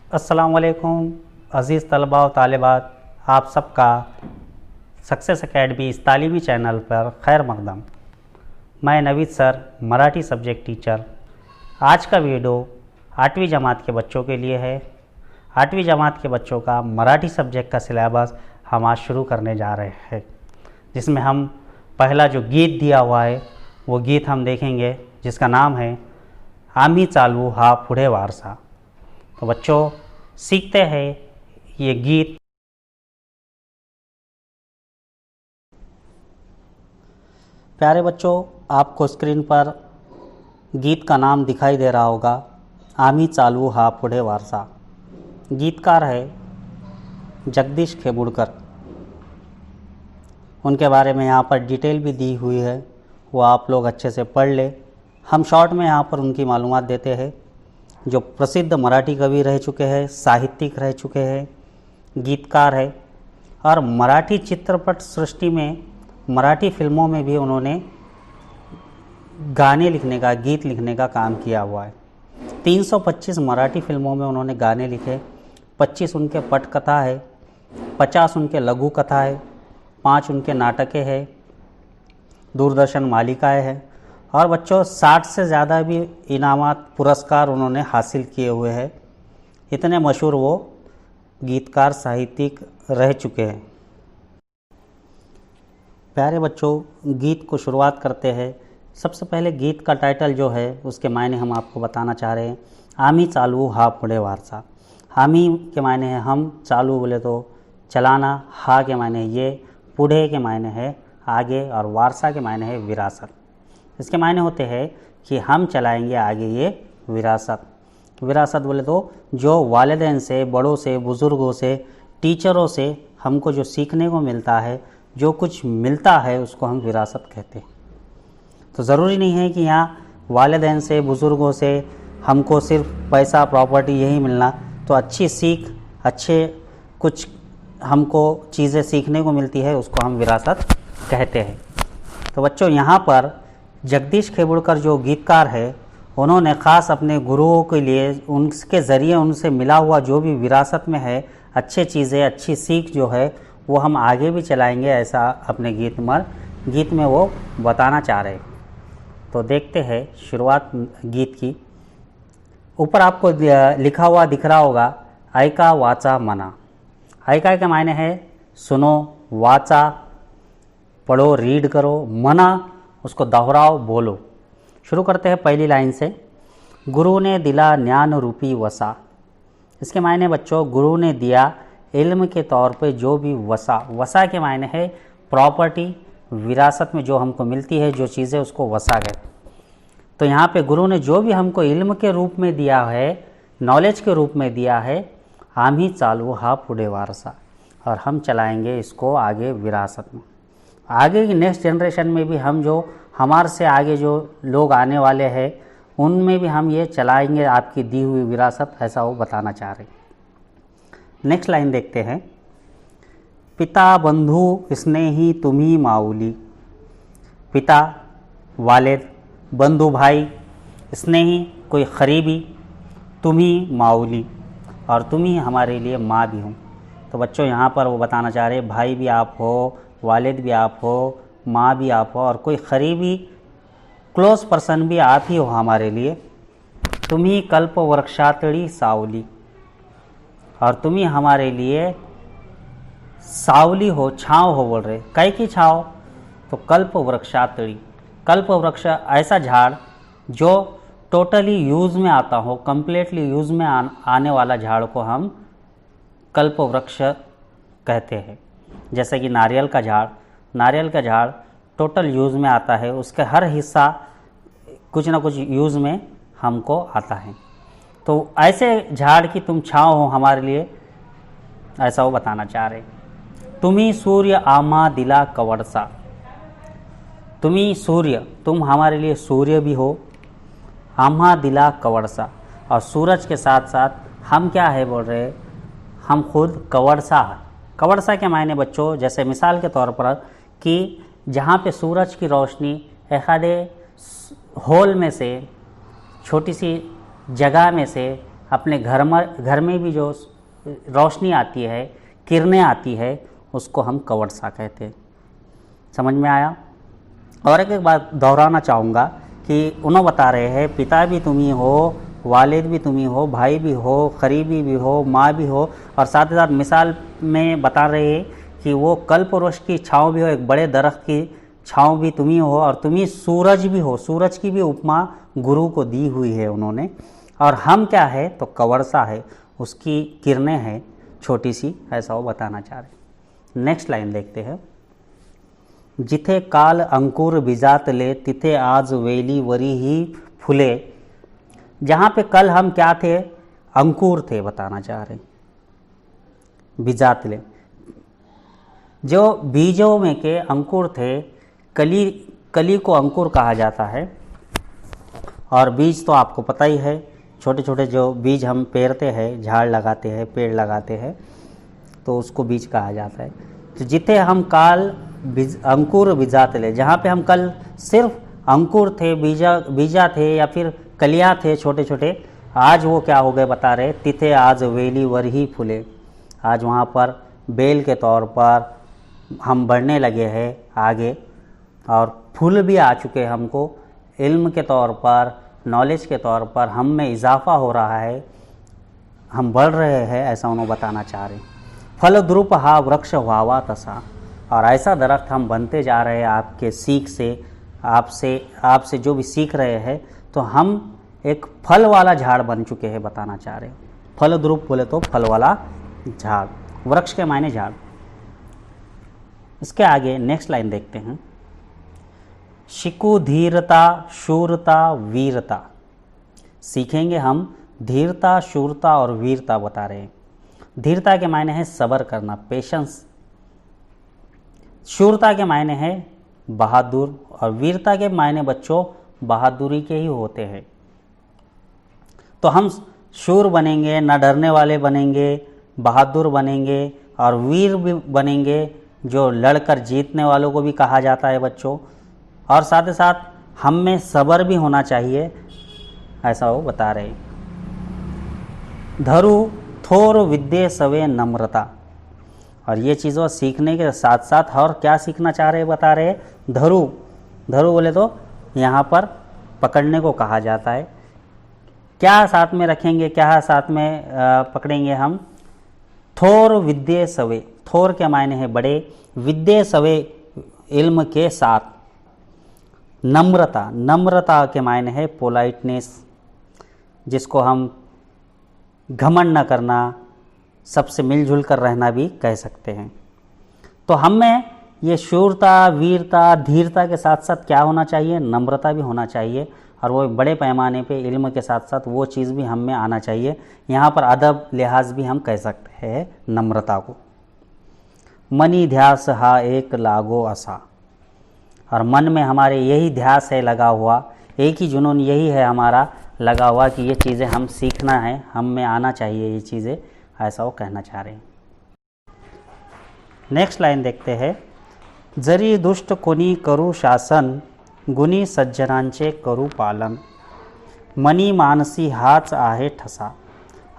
अस्सलामुअलैकुम अज़ीज़ तलबा व तालिबात, आप सबका सक्सेस एकेडमी इस तालीमी चैनल पर खैर मकदम। मैं Naveed sir, Marathi subject teacher. आज का वीडियो 8वीं जमात के बच्चों के लिए है। 8वीं जमात के बच्चों का मराठी सब्जेक्ट का सिलेबस हम आज शुरू करने जा रहे हैं, जिसमें हम पहला जो गीत दिया हुआ है वो गीत हम देखेंगे, जिसका नाम है आम्ही चालवू हा पुढे वारसा। तो बच्चों सीखते हैं ये गीत। प्यारे बच्चों, आपको स्क्रीन पर गीत का नाम दिखाई दे रहा होगा, आम्ही चालवू हा पुढे वारसा। गीतकार है जगदीश खेबुड़कर। उनके बारे में यहाँ पर डिटेल भी दी हुई है, वो आप लोग अच्छे से पढ़ ले। हम शॉर्ट में यहाँ पर उनकी मालूमात देते हैं। जो प्रसिद्ध मराठी कवि रह चुके हैं, साहित्यिक रह चुके हैं, गीतकार है, और मराठी चित्रपट सृष्टि में, मराठी फिल्मों में भी उन्होंने गाने लिखने का, गीत लिखने का काम किया हुआ है। 325 मराठी फिल्मों में उन्होंने गाने लिखे। 25 उनके पटकथा है, 50 उनके लघु कथा है, 5 उनके नाटकें हैं, दूरदर्शन मालिकाएँ हैं, और बच्चों 60 से ज़्यादा भी इनामात, पुरस्कार उन्होंने हासिल किए हुए हैं। इतने मशहूर वो गीतकार, साहित्यिक रह चुके हैं। प्यारे बच्चों, गीत को शुरुआत करते हैं। सबसे पहले गीत का टाइटल जो है उसके मायने हम आपको बताना चाह रहे हैं। आम्ही चालवू हा पुढे वारसा। आम्ही के मायने है हम, चालू बोले तो चलाना, हा के मायने है ये, पुढे के मायने है आगे, और वारसा के मायने है विरासत। इसके मायने होते हैं कि हम चलाएंगे आगे ये विरासत। विरासत बोले तो जो वालिदैन से, बड़ों से, बुज़ुर्गों से, टीचरों से हमको जो सीखने को मिलता है, जो कुछ मिलता है, उसको हम विरासत कहते हैं। तो ज़रूरी नहीं है कि यहाँ वालिदैन से, बुज़ुर्गों से हमको सिर्फ पैसा, प्रॉपर्टी यही मिलना। तो अच्छी सीख, अच्छे कुछ हमको चीज़ें सीखने को मिलती है, उसको हम विरासत कहते हैं। तो बच्चों, यहाँ पर जगदीश खेबुड़कर जो गीतकार है, उन्होंने ख़ास अपने गुरुओं के लिए, उनके ज़रिए उनसे मिला हुआ जो भी विरासत में है, अच्छे चीज़ें, अच्छी सीख जो है, वो हम आगे भी चलाएंगे, ऐसा अपने गीत में वो बताना चाह रहे। तो देखते हैं शुरुआत गीत की। ऊपर आपको लिखा हुआ दिख रहा होगा, ऐका वाचा मना। ऐका के मायने है सुनो, वाचा पढ़ो, रीड करो, मना उसको दोहराओ, बोलो। शुरू करते हैं पहली लाइन से। गुरु ने दिला ज्ञान रूपी वसा। इसके मायने बच्चों, गुरु ने दिया इल्म के तौर पे जो भी वसा। वसा के मायने है प्रॉपर्टी, विरासत में जो हमको मिलती है जो चीज़ें, उसको वसा कहते। तो यहाँ पे गुरु ने जो भी हमको इल्म के रूप में दिया है, नॉलेज के रूप में दिया है, आम्ही चालवू हा पुढे वारसा, और हम चलाएंगे इसको आगे विरासत में। आगे की नेक्स्ट जनरेशन में भी हम, जो हमारे से आगे जो लोग आने वाले हैं, उनमें भी हम ये चलाएंगे आपकी दी हुई विरासत, ऐसा वो बताना चाह रहे। नेक्स्ट लाइन देखते हैं। पिता बंधु स्नेही तुम्ही माऊली। पिता वालिद, बंधु भाई, स्नेही कोई करीबी, तुम्ही माऊली, और तुम्ही हमारे लिए माँ भी हो। तो बच्चों, यहाँ पर वो बताना चाह रहे, भाई भी आप हो, वालिद भी आप हो, माँ भी आप हो, और कोई करीबी क्लोज पर्सन भी आप ही हो हमारे लिए। तुम्ही कल्प वृक्षातड़ी सावली, और तुम्ही हमारे लिए सावली हो, छाँव हो। बोल रहे कई की छाँव? तो कल्प वृक्षातड़ी। कल्प वृक्ष ऐसा झाड़ जो टोटली यूज़ में आता हो, कंप्लीटली यूज़ में आने वाला झाड़ को हम कल्प वृक्ष कहते हैं। जैसे कि नारियल का झाड़, नारियल का झाड़ टोटल यूज़ में आता है, उसके हर हिस्सा कुछ ना कुछ यूज़ में हमको आता है। तो ऐसे झाड़ की तुम छाँव हो हमारे लिए, ऐसा वो बताना चाह रहे। तुम्ही सूर्य आमा दिला कवड़सा। तुम्ही सूर्य, तुम हमारे लिए सूर्य भी हो, आमा दिला कवड़सा, और सूरज के साथ साथ हम क्या है बोल रहे, हम खुद कवड़सा है। कवड़सा के मायने बच्चों, जैसे मिसाल के तौर पर कि जहाँ पे सूरज की रोशनी एखादे होल में से, छोटी सी जगह में से अपने घर में भी जो रोशनी आती है, किरणें आती है, उसको हम कवर्सा कहते हैं। समझ में आया? और एक बात दोहराना चाहूँगा कि उन्होंने बता रहे हैं पिता भी तुम ही हो, वालिद भी तुम ही हो, भाई भी हो, करीबी भी हो, माँ भी हो, और साथ ही साथ मिसाल में बता रहे हैं कि वो कल्प वृक्ष की छाँव भी हो, एक बड़े दरख्त की छाँव भी तुम ही हो, और तुम ही सूरज भी हो। सूरज की भी उपमा गुरु को दी हुई है उन्होंने। और हम क्या है तो कवर्सा है, उसकी किरणें हैं छोटी सी, ऐसा वो बताना चाह रहे। नेक्स्ट लाइन देखते हैं। जिथे काल अंकुर बीजात ले, तिथे आज वेली वरी ही फूले। जहाँ पे कल हम क्या थे, अंकुर थे, बताना चाह रहे। बीजात ले, जो बीजों में के अंकुर थे, कली को अंकुर कहा जाता है। और बीज तो आपको पता ही है, छोटे छोटे जो बीज हम पेरते हैं, झाड़ लगाते हैं, पेड़ लगाते हैं, तो उसको बीज कहा जाता है। तो जिथे हम काल अंकुर बीजात ले, जहाँ पे हम कल सिर्फ अंकुर थे, बीजा थे या फिर कलियाँ थे छोटे छोटे, आज वो क्या हो गए बता रहे, तिथे आज वेली वर ही फूले। आज वहाँ पर बेल के तौर पर हम बढ़ने लगे हैं आगे, और फूल भी आ चुके हैं हमको। इल्म के तौर पर, नॉलेज के तौर पर हम में इजाफा हो रहा है, हम बढ़ रहे हैं, ऐसा उन्होंने बताना चाह रहे। फल द्रुप हा वृक्ष वावा तसा, और ऐसा दरख्त हम बनते जा रहे हैं आपके सीख से, आपसे जो भी सीख रहे हैं, तो हम एक फल वाला झाड़ बन चुके हैं, बताना चाह रहे। फल द्रुप बोले तो फल वाला झाड़, वृक्ष के मायने झाड़। इसके आगे नेक्स्ट लाइन देखते हैं। शिकु धीरता शूरता वीरता, सीखेंगे हम धीरता, शूरता और वीरता बता रहे हैं। धीरता के मायने है सब्र करना, पेशेंस। शूरता के मायने है बहादुर, और वीरता के मायने बच्चों बहादुरी के ही होते हैं। तो हम शूर बनेंगे, न डरने वाले बनेंगे, बहादुर बनेंगे, और वीर भी बनेंगे, जो लड़कर जीतने वालों को भी कहा जाता है बच्चों। और साथ ही साथ हम में सब्र भी होना चाहिए, ऐसा वो बता रहे। धरु थोर विद्ये सवे नम्रता, और ये चीज़ों सीखने के साथ साथ और क्या सीखना चाह रहे बता रहे। धरु, धरु बोले तो यहाँ पर पकड़ने को कहा जाता है। क्या साथ में रखेंगे, क्या साथ में पकड़ेंगे हम। थोर विद्ये सवे, थोर के मायने है बड़े, विद्ये सवे इल्म के साथ। नम्रता, नम्रता के मायने है पोलाइटनेस, जिसको हम घमंड न करना, सबसे मिलजुल कर रहना भी कह सकते हैं। तो हम में ये शूरता, वीरता, धीरता के साथ साथ क्या होना चाहिए, नम्रता भी होना चाहिए, और वो बड़े पैमाने पे इल्म के साथ साथ वो चीज़ भी हम में आना चाहिए। यहाँ पर अदब लिहाज भी हम कह सकते हैं नम्रता को। मनी ध्यास हा एक लागो असा, और मन में हमारे यही ध्यास है लगा हुआ, एक ही जुनून यही है हमारा लगा हुआ कि ये चीज़ें हम सीखना है, हम में आना चाहिए ये चीज़ें, ऐसा वो कहना चाह रहे हैं। नेक्स्ट लाइन देखते हैं। जरी दुष्ट कोणी करू शासन, गुणी सज्जनांचे करू पालन। मनी मानसी हाच आहे ठसा,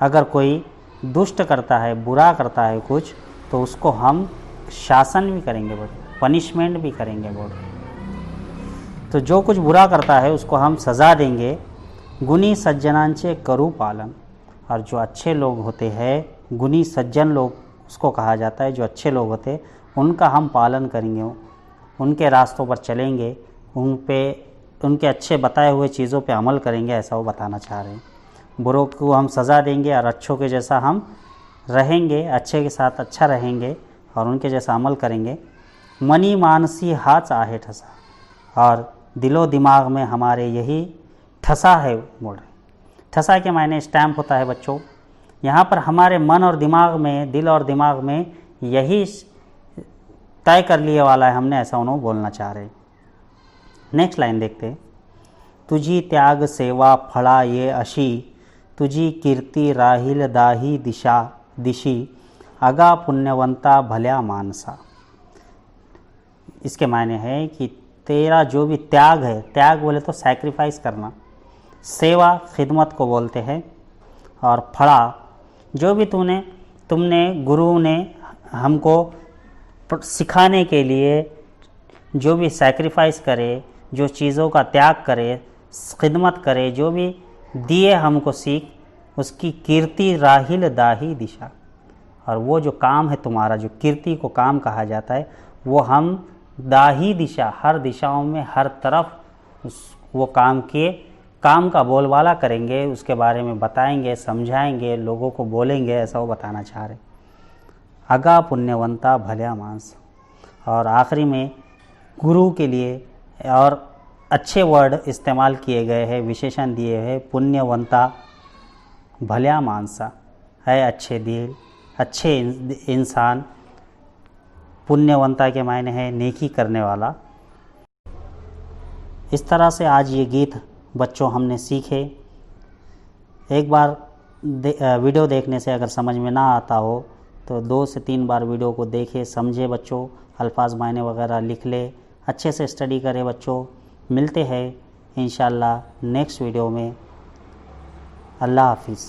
अगर कोई दुष्ट करता है, बुरा करता है कुछ, तो उसको हम शासन भी करेंगे बोल, पनिशमेंट भी करेंगे बोल। तो जो कुछ बुरा करता है उसको हम सज़ा देंगे। गुणी सज्जनांचे करू पालन, और जो अच्छे लोग होते हैं, गुणी सज्जन लोग उसको कहा जाता है, जो अच्छे लोग होते हैं उनका हम पालन करेंगे, उनके रास्तों पर चलेंगे, उनके अच्छे बताए हुए चीज़ों पे अमल करेंगे, ऐसा वो बताना चाह रहे हैं। बुरों को हम सज़ा देंगे और अच्छों के जैसा हम रहेंगे, अच्छे के साथ अच्छा रहेंगे और उनके जैसा अमल करेंगे। मनी मानसी हाथ आहे ठसा, और दिलो दिमाग में हमारे यही ठसा है बोल रहे। ठसा के मायने स्टैम्प होता है बच्चों। यहाँ पर हमारे मन और दिमाग में, दिल और दिमाग में यही तय कर लिए वाला है हमने, ऐसा उन्होंने बोलना चाह रहे। नेक्स्ट लाइन देखते। तुझी त्याग सेवा फळा ये अशी, तुझी कीर्ती राहील दाही दिशी, अगा पुण्यवंता भल्या मानसा। इसके मायने है कि तेरा जो भी त्याग है, त्याग बोले तो सैक्रिफाइस करना, सेवा खिदमत को बोलते हैं, और फड़ा। जो भी तुमने गुरु ने हमको सिखाने के लिए जो भी सैक्रिफाइस करे, जो चीज़ों का त्याग करे, खिदमत करे, जो भी दिए हमको सीख, उसकी कीर्ति राहिल दाही दिशा। और वो जो काम है तुम्हारा, जो कीर्ति को काम कहा जाता है, वो हम दाही दिशा, हर दिशाओं में, हर तरफ वो काम का बोलबाला करेंगे, उसके बारे में बताएंगे, समझाएंगे, लोगों को बोलेंगे, ऐसा वो बताना चाह रहे। अगा पुण्यवंता भल्या मानस। और आखिरी में गुरु के लिए और अच्छे वर्ड इस्तेमाल किए गए हैं, विशेषण दिए हैं। पुण्यवंता भल्या मानसा है अच्छे दिल, अच्छे इंसान। पुण्यवंता के मायने है नेकी करने वाला। इस तरह से आज ये गीत बच्चों हमने सीखे। एक बार वीडियो देखने से अगर समझ में ना आता हो तो 2 से 3 बार वीडियो को देखे, समझे बच्चों, अल्फाज मायने वगैरह लिख ले, अच्छे से स्टडी करें बच्चों। मिलते हैं इंशाल्लाह नेक्स्ट वीडियो में। अल्लाह हाफिज़।